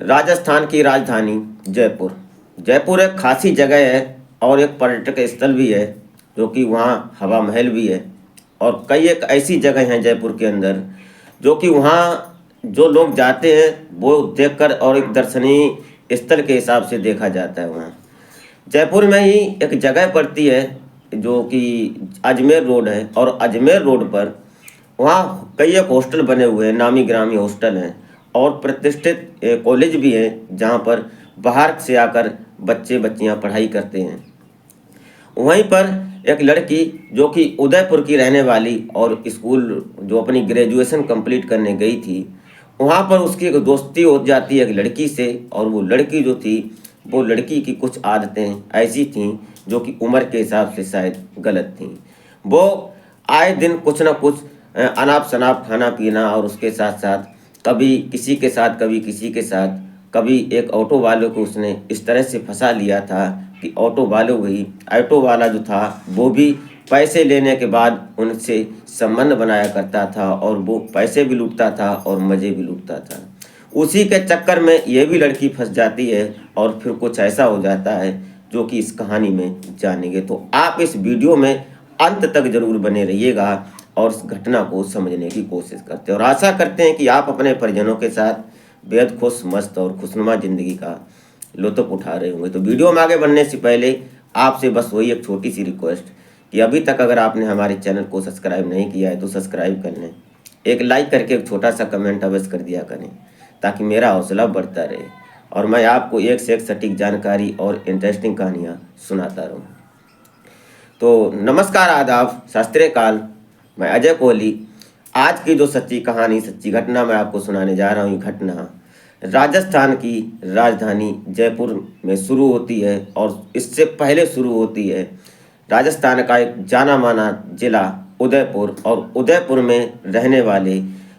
राजस्थान की राजधानी जयपुर। जयपुर एक खासी जगह है और एक पर्यटक स्थल भी है, जो कि वहाँ हवा महल भी है। और कई एक ऐसी जगह हैं जयपुर के अंदर जो कि वहाँ जो लोग जाते हैं वो देखकर और एक दर्शनीय स्थल के हिसाब से देखा जाता है। वहाँ जयपुर में ही एक जगह पड़ती है जो कि अजमेर रोड है, और अजमेर रोड पर वहाँ कई एक हॉस्टल बने हुए हैं, नामी ग्रामी हॉस्टल हैं और प्रतिष्ठित कॉलेज भी है जहाँ पर बाहर से आकर बच्चे बच्चियाँ पढ़ाई करते हैं। वहीं पर एक लड़की जो कि उदयपुर की रहने वाली और स्कूल जो अपनी ग्रेजुएशन कंप्लीट करने गई थी, वहाँ पर उसकी एक दोस्ती हो जाती है एक लड़की से। और वो लड़की जो थी, वो लड़की की कुछ आदतें ऐसी थीं जो कि उम्र के हिसाब से शायद गलत थीं। वो आए दिन कुछ ना कुछ अनाप शनाप खाना पीना, और उसके साथ साथ कभी किसी के साथ कभी किसी के साथ, कभी एक ऑटो वाले को उसने इस तरह से फंसा लिया था कि ऑटो वाला जो था वो भी पैसे लेने के बाद उनसे संबंध बनाया करता था, और वो पैसे भी लूटता था और मज़े भी लूटता था। उसी के चक्कर में ये भी लड़की फंस जाती है और फिर कुछ ऐसा हो जाता है जो कि इस कहानी में जानेंगे। तो आप इस वीडियो में अंत तक जरूर बने रहिएगा और इस घटना को समझने की कोशिश करते हैं, और आशा करते हैं कि आप अपने परिजनों के साथ बेहद खुश मस्त और खुशनुमा ज़िंदगी का लुत्फ़ उठा रहे होंगे। तो वीडियो में आगे बढ़ने से पहले आपसे बस वही एक छोटी सी रिक्वेस्ट कि अभी तक अगर आपने हमारे चैनल को सब्सक्राइब नहीं किया है तो सब्सक्राइब कर लें, एक लाइक करके एक छोटा सा कमेंट अवश्य कर दिया करें ताकि मेरा हौसला बढ़ता रहे और मैं आपको एक से एक सटीक जानकारी और इंटरेस्टिंग कहानियाँ सुनाता रहूँ। तो नमस्कार, आदाब, सत श्री अकाल। मैं अजय कोहली। आज की जो सच्ची कहानी, सच्ची घटना मैं आपको सुनाने जा रहा हूँ, ये घटना राजस्थान की राजधानी जयपुर में शुरू होती है, और इससे पहले शुरू होती है राजस्थान का एक जाना माना जिला उदयपुर। और उदयपुर में रहने वाले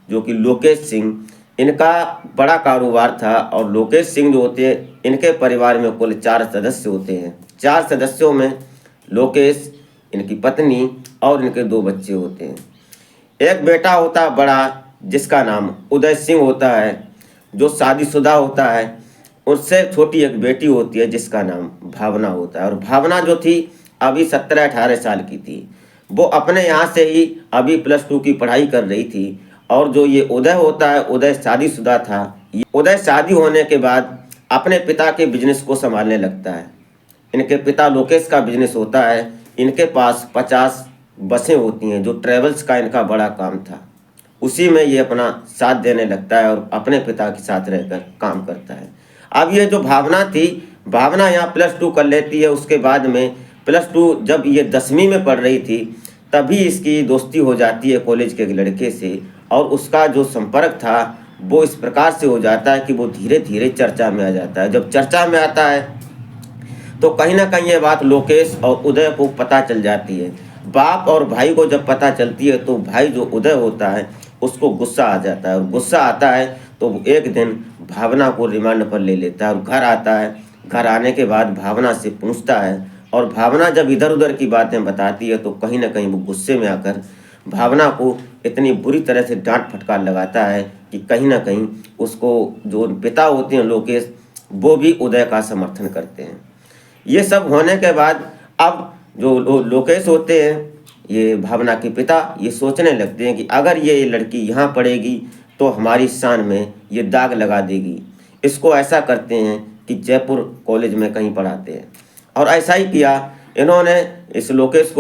जो कि लोकेश सिंह, इनका बड़ा कारोबार था। और लोकेश सिंह जो होते हैं, इनके परिवार में कुल 4 सदस्य होते हैं। 4 सदस्यों में लोकेश, इनकी पत्नी और इनके 2 बच्चे होते हैं। एक बेटा होता है बड़ा, जिसका नाम उदय सिंह होता है, जो शादीशुदा होता है। उससे छोटी एक बेटी होती है जिसका नाम भावना होता है। और भावना जो थी अभी 17-18 साल की थी। वो अपने यहाँ से ही अभी +2 की पढ़ाई कर रही थी। और जो ये उदय होता है, उदय शादीशुदा था। ये उदय शादी होने के बाद अपने पिता के बिजनेस को संभालने लगता है। इनके पिता लोकेश का बिजनेस होता है। इनके पास 50 बसें होती हैं, जो ट्रेवल्स का इनका बड़ा काम था। उसी में ये अपना साथ देने लगता है और अपने पिता के साथ रहकर काम करता है। अब ये जो भावना थी, भावना यहाँ +2 कर लेती है। उसके बाद में +2 जब ये 10वीं में पढ़ रही थी, तभी इसकी दोस्ती हो जाती है कॉलेज के एक लड़के से। और उसका जो संपर्क था वो इस प्रकार से हो जाता है कि वो धीरे धीरे चर्चा में आ जाता है। जब चर्चा में आता है तो कहीं ना कहीं ये बात लोकेश और उदय को पता चल जाती है। बाप और भाई को जब पता चलती है तो भाई जो उदय होता है उसको गुस्सा आ जाता है। और गुस्सा आता है तो वो एक दिन भावना को रिमांड पर ले लेता है और घर आता है। घर आने के बाद भावना से पूछता है, और भावना जब इधर उधर की बातें बताती है तो कहीं ना कहीं वो गुस्से में आकर भावना को इतनी बुरी तरह से डांट फटकार लगाता है कि कहीं ना कहीं उसको जो पिता होते हैं लोकेश, वो भी उदय का समर्थन करते हैं। ये सब होने के बाद अब जो लोकेश होते हैं, ये भावना के पिता, ये सोचने लगते हैं कि अगर ये लड़की यहाँ पढ़ेगी तो हमारी शान में ये दाग लगा देगी। इसको ऐसा करते हैं कि जयपुर कॉलेज में कहीं पढ़ाते हैं। और ऐसा ही किया इन्होंने। इस लोकेश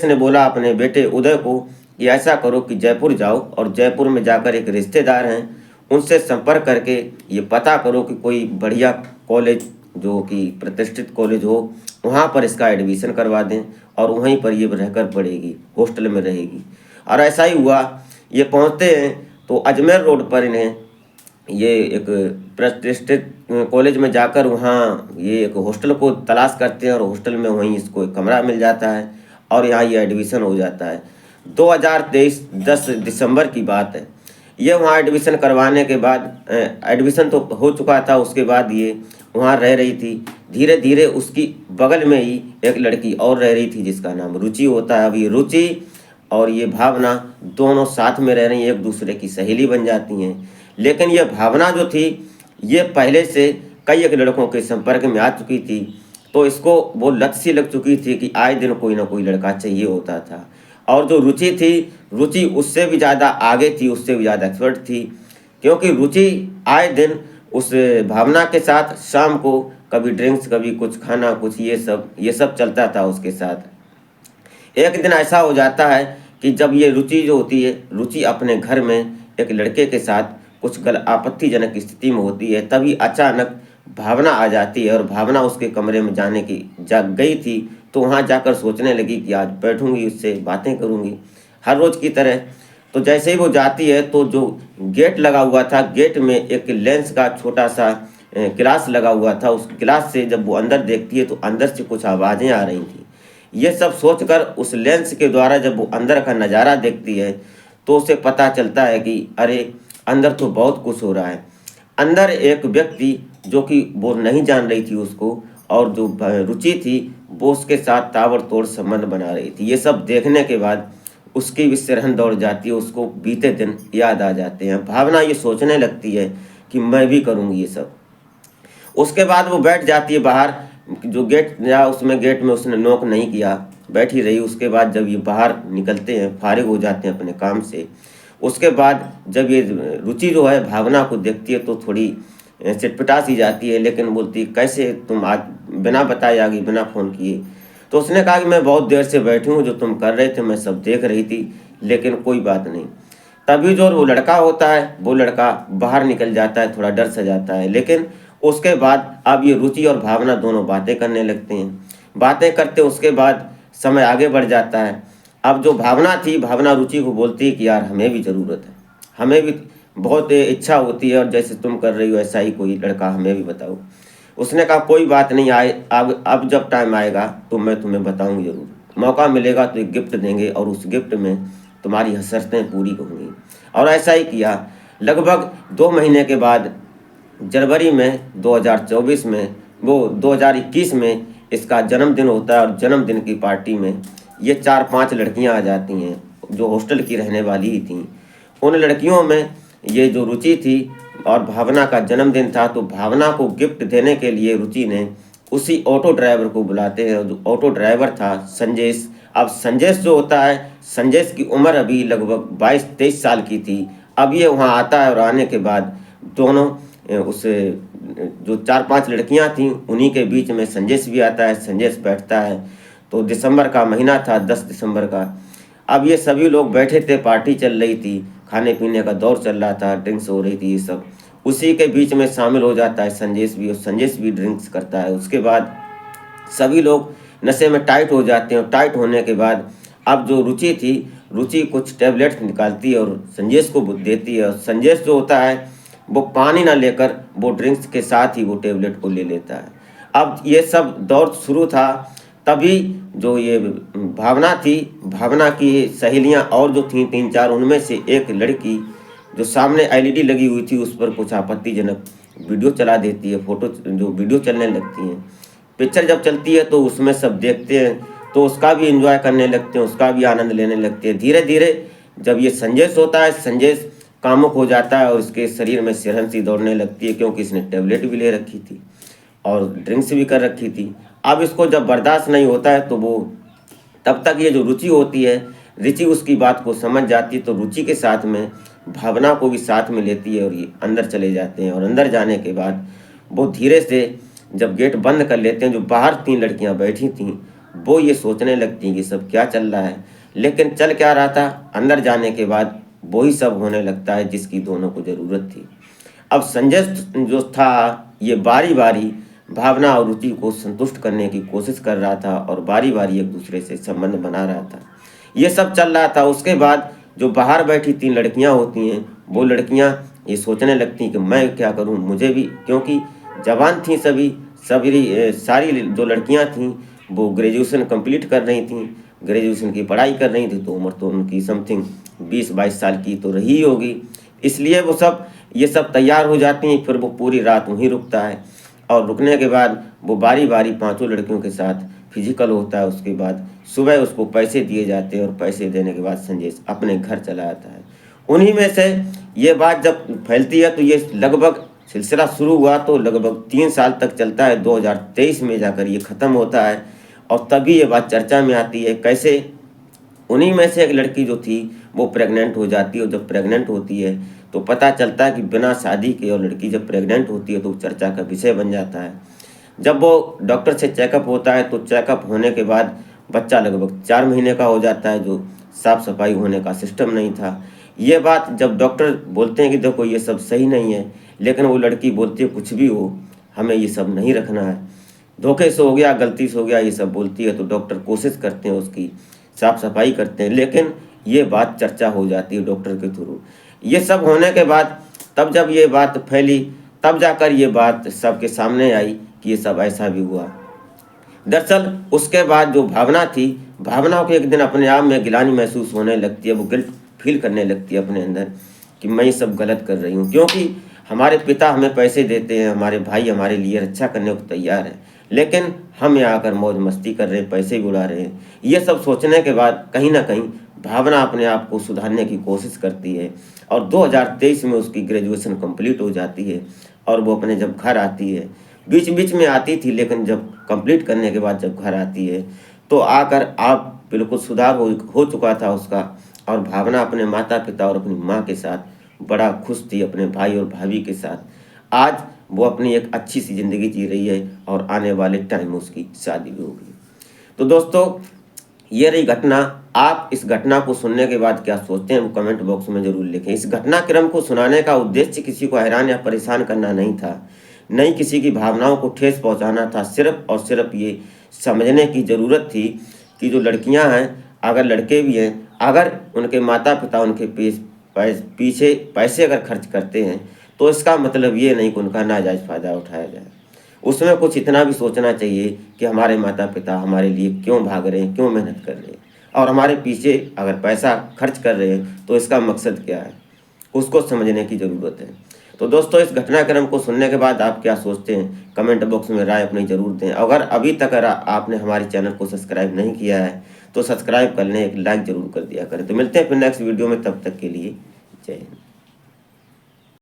ने बोला अपने बेटे उदय को कि ऐसा करो कि जयपुर जाओ, और जयपुर में जाकर एक रिश्तेदार हैं उनसे संपर्क करके ये पता करो कि कोई बढ़िया कॉलेज जो कि प्रतिष्ठित कॉलेज हो, वहाँ पर इसका एडमिशन करवा दें और वहीं पर ये रहकर पढ़ेगी, हॉस्टल में रहेगी। और ऐसा ही हुआ। ये पहुँचते हैं तो अजमेर रोड पर इन्हें ये एक प्रतिष्ठित कॉलेज में जाकर वहाँ ये एक हॉस्टल को तलाश करते हैं, और हॉस्टल में वहीं इसको एक कमरा मिल जाता है और यहाँ ये एडमिशन हो जाता है। 2023 10 दिसंबर की बात है। ये वहाँ एडमिशन करवाने के बाद एडमिशन तो हो चुका था, उसके बाद ये वहाँ रह रही थी। धीरे धीरे उसकी बगल में ही एक लड़की और रह रही थी जिसका नाम रुचि होता है। अब ये रुचि और ये भावना दोनों साथ में रह रही हैं, एक दूसरे की सहेली बन जाती हैं। लेकिन ये भावना जो थी, ये पहले से कई एक लड़कों के संपर्क में आ चुकी थी, तो इसको वो लत सी लग चुकी थी कि आए दिन कोई ना कोई लड़का चाहिए होता था। और जो रुचि थी, रुचि उससे भी ज़्यादा आगे थी, उससे भी ज़्यादा एक्सपर्ट थी, क्योंकि रुचि आए दिन उस भावना के साथ शाम को कभी ड्रिंक्स, कभी कुछ खाना, कुछ ये सब चलता था उसके साथ। एक दिन ऐसा हो जाता है कि जब ये रुचि जो होती है, रुचि अपने घर में एक लड़के के साथ कुछ आपत्तिजनक स्थिति में होती है, तभी अचानक भावना आ जाती है और भावना उसके कमरे में जाने की गई थी, तो वहाँ जाकर सोचने लगी कि आज बैठूंगी, उससे बातें करूंगी हर रोज़ की तरह। तो जैसे ही वो जाती है तो जो गेट लगा हुआ था, गेट में एक लेंस का छोटा सा गिलास लगा हुआ था, उस गिलास से जब वो अंदर देखती है तो अंदर से कुछ आवाज़ें आ रही थी। ये सब सोचकर उस लेंस के द्वारा जब वो अंदर का नज़ारा देखती है तो उसे पता चलता है कि अरे अंदर तो बहुत कुछ हो रहा है। अंदर एक व्यक्ति, जो कि वो नहीं जान रही थी उसको, और जो रुचि थी वो उसके साथ ताबड़तोड़ संबंध बना रही थी। ये सब देखने के बाद उसकी भी सिरहन दौड़ जाती है, उसको बीते दिन याद आ जाते हैं। भावना ये सोचने लगती है कि मैं भी करूँगी ये सब। उसके बाद वो बैठ जाती है बाहर, जो गेट या उसमें गेट में उसने नॉक नहीं किया, बैठी रही। उसके बाद जब ये बाहर निकलते हैं, फारिग हो जाते हैं अपने काम से, उसके बाद जब ये रुचि जो है भावना को देखती है तो थोड़ी चिटपटा सी जाती है, लेकिन बोलती कैसे तुम आज बिना बताए आ गई, बिना फ़ोन किए। तो उसने कहा कि मैं बहुत देर से बैठी हूँ, जो तुम कर रहे थे मैं सब देख रही थी, लेकिन कोई बात नहीं। तभी जो वो लड़का होता है, वो लड़का बाहर निकल जाता है, थोड़ा डर सा जाता है। लेकिन उसके बाद अब ये रुचि और भावना दोनों बातें करने लगते हैं। बातें करते उसके बाद समय आगे बढ़ जाता है। अब जो भावना थी, भावना रुचि को बोलती है कि यार हमें भी ज़रूरत है, हमें भी बहुत इच्छा होती है, और जैसे तुम कर रही हो ऐसा ही कोई लड़का हमें भी बताओ। उसने कहा कोई बात नहीं, आए अब जब टाइम आएगा तो मैं तुम्हें बताऊंगी ज़रूर, मौका मिलेगा तो एक गिफ्ट देंगे और उस गिफ्ट में तुम्हारी हसरतें पूरी होंगी। और ऐसा ही किया। लगभग 2 महीने के बाद जनवरी में 2024 में, वो 2021 में इसका जन्मदिन होता है, और जन्मदिन की पार्टी में ये 4-5 लड़कियां आ जाती हैं जो हॉस्टल की रहने वाली ही थीं। उन लड़कियों में ये जो रुचि थी और भावना का जन्मदिन था, तो भावना को गिफ्ट देने के लिए रुचि ने उसी ऑटो ड्राइवर को बुलाते हैं। जो ऑटो ड्राइवर था संजेश। अब संजेश जो होता है, संजेश की उम्र अभी लगभग 22-23 साल की थी। अब ये वहाँ आता है और आने के बाद दोनों उस जो 4-5 लड़कियां थीं उन्हीं के बीच में संजेश भी आता है। संजेश बैठता है, तो दिसंबर का महीना था, 10 दिसंबर का। अब ये सभी लोग बैठे थे, पार्टी चल रही थी, खाने पीने का दौर चल रहा था, ड्रिंक्स हो रही थी, ये सब उसी के बीच में शामिल हो जाता है संजेश भी, और संजेश भी ड्रिंक्स करता है। उसके बाद सभी लोग नशे में टाइट हो जाते हैं, और टाइट होने के बाद अब जो रुचि थी, रुचि कुछ टैबलेट निकालती है और संजेश को देती है। और संजेश जो होता है वो पानी ना लेकर वो ड्रिंक्स के साथ ही वो टैबलेट को ले लेता है। अब ये सब दौर शुरू था, तभी जो ये भावना थी, भावना की सहेलियां और जो थीं 3-4, उनमें से एक लड़की जो सामने एलईडी लगी हुई थी उस पर कुछ आपत्तिजनक वीडियो चला देती है, फोटो जो वीडियो चलने लगती हैं। पिक्चर जब चलती है तो उसमें सब देखते हैं, तो उसका भी एंजॉय करने लगते हैं, उसका भी आनंद लेने लगते हैं। धीरे धीरे जब ये संजेश होता है, संजेश कामुक हो जाता है और उसके शरीर में सिरहन सी दौड़ने लगती है, क्योंकि इसने टैबलेट भी ले रखी थी और ड्रिंक्स भी कर रखी थी। अब इसको जब बर्दाश्त नहीं होता है तो वो तब तक ये जो रुचि होती है, रुचि उसकी बात को समझ जाती है, तो रुचि के साथ में भावना को भी साथ में लेती है और ये अंदर चले जाते हैं। और अंदर जाने के बाद वो धीरे से जब गेट बंद कर लेते हैं, जो बाहर 3 लड़कियां बैठी थीं वो ये सोचने लगती हैं कि सब क्या चल रहा है। लेकिन चल क्या रहा था, अंदर जाने के बाद वही सब होने लगता है जिसकी दोनों को ज़रूरत थी। अब संजय जो था, ये बारी बारी भावना और रुचि को संतुष्ट करने की कोशिश कर रहा था और बारी बारी एक दूसरे से संबंध बना रहा था। ये सब चल रहा था। उसके बाद जो बाहर बैठी 3 लड़कियां होती हैं, वो लड़कियां ये सोचने लगती कि मैं क्या करूं, मुझे भी, क्योंकि जवान थी सभी सारी जो लड़कियां थीं वो ग्रेजुएशन कंप्लीट कर रही थीं, ग्रेजुएशन की पढ़ाई कर रही थी, तो उम्र तो उनकी समथिंग 20-22 साल की तो रही होगी। इसलिए वो सब ये सब तैयार हो जाती हैं। फिर वो पूरी रात वहीं रुकता है और रुकने के बाद वो बारी बारी 5 लड़कियों के साथ फिजिकल होता है। उसके बाद सुबह उसको पैसे दिए जाते हैं और पैसे देने के बाद संजय अपने घर चला आता है। उन्हीं में से ये बात जब फैलती है तो ये लगभग सिलसिला शुरू हुआ तो लगभग 3 साल तक चलता है, 2023 में जाकर ये ख़त्म होता है और तभी ये बात चर्चा में आती है। कैसे उन्हीं में से एक लड़की जो थी वो प्रेग्नेंट हो जाती है और जब प्रेग्नेंट होती है तो पता चलता है कि बिना शादी के, और लड़की जब प्रेग्नेंट होती है तो चर्चा का विषय बन जाता है। जब वो डॉक्टर से चेकअप होता है तो चेकअप होने के बाद बच्चा लगभग 4 महीने का हो जाता है, जो साफ़ सफाई होने का सिस्टम नहीं था। ये बात जब डॉक्टर बोलते हैं कि देखो ये सब सही नहीं है, लेकिन वो लड़की बोलती है कुछ भी हो, हमें ये सब नहीं रखना है, धोखे से हो गया, गलती से हो गया, ये सब बोलती है। तो डॉक्टर कोशिश करते हैं, उसकी साफ़ सफाई करते हैं, लेकिन ये बात चर्चा हो जाती है डॉक्टर के थ्रू। ये सब होने के बाद तब जब ये बात फैली तब जाकर ये बात सबके सामने आई कि ये सब ऐसा भी हुआ। दरअसल उसके बाद जो भावना थी, भावना को एक दिन अपने आप में गिलानी महसूस होने लगती है, वो गिल्ट फील करने लगती है अपने अंदर कि मैं ये सब गलत कर रही हूँ, क्योंकि हमारे पिता हमें पैसे देते हैं, हमारे भाई हमारे लिए रक्षा करने को तैयार है, लेकिन हम यहाँ आकर मौज मस्ती कर रहे हैं, पैसे भी उड़ा रहे हैं। ये सब सोचने के बाद कहीं ना कहीं भावना अपने आप को सुधारने की कोशिश करती है और 2023 में उसकी ग्रेजुएशन कंप्लीट हो जाती है और वो अपने जब घर आती है, बीच बीच में आती थी लेकिन जब कंप्लीट करने के बाद जब घर आती है तो आकर आप बिल्कुल सुधार हो चुका था उसका। और भावना अपने माता पिता और अपनी माँ के साथ बड़ा खुश थी, अपने भाई और भाभी के साथ। आज वो अपनी एक अच्छी सी ज़िंदगी जी रही है और आने वाले टाइम में उसकी शादी भी होगी। तो दोस्तों ये रही घटना। आप इस घटना को सुनने के बाद क्या सोचते हैं वो कमेंट बॉक्स में ज़रूर लिखें। इस घटनाक्रम को सुनाने का उद्देश्य किसी को हैरान या परेशान करना नहीं था, नहीं किसी की भावनाओं को ठेस पहुंचाना था। सिर्फ और सिर्फ ये समझने की ज़रूरत थी कि जो लड़कियां हैं, अगर लड़के भी हैं, अगर उनके माता पिता उनके पीछे पैसे अगर खर्च करते हैं तो इसका मतलब ये नहीं कि उनका नाजायज़ फ़ायदा उठाया जाए। उसमें कुछ इतना भी सोचना चाहिए कि हमारे माता पिता हमारे लिए क्यों भाग रहे हैं, क्यों मेहनत कर रहे हैं, और हमारे पीछे अगर पैसा खर्च कर रहे हैं तो इसका मकसद क्या है, उसको समझने की ज़रूरत है। तो दोस्तों इस घटनाक्रम को सुनने के बाद आप क्या सोचते हैं, कमेंट बॉक्स में राय अपनी ज़रूर दें। अगर अभी तक आपने हमारे चैनल को सब्सक्राइब नहीं किया है तो सब्सक्राइब कर लें, एक लाइक ज़रूर कर दिया करें। तो मिलते हैं फिर नेक्स्ट वीडियो में, तब तक के लिए जय हिंद।